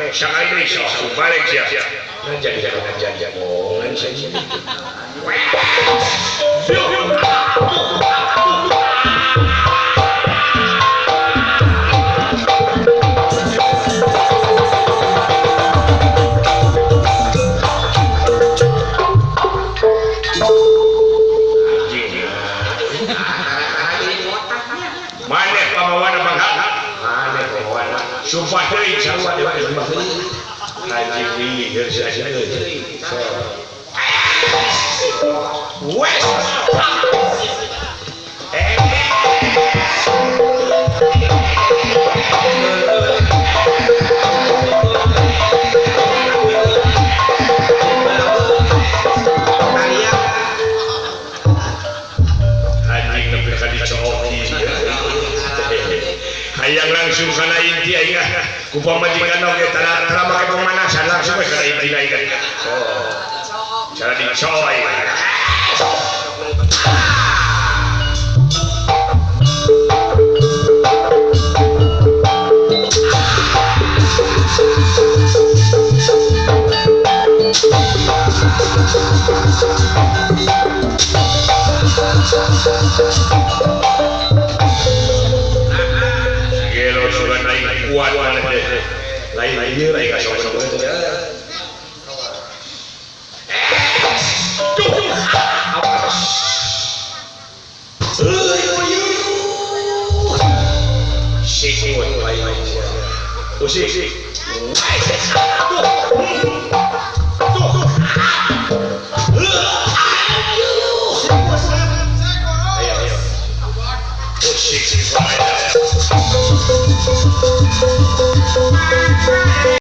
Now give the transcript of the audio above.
Sakali deui sok balik sia. Jadi omongan saya. Mana pamawana bangha? Mana pamawana? Sumpah deui sarua dewa sumpah deui. Haji di geus asina deui. Wes. Hayang langsung kana inti aing kupang majikan oge tara make pemanasan langsung kana inti aing. Cara dicoy. Kuat mana deh, lain dia lain kasih orang itu ya. Sik, lain. Usik.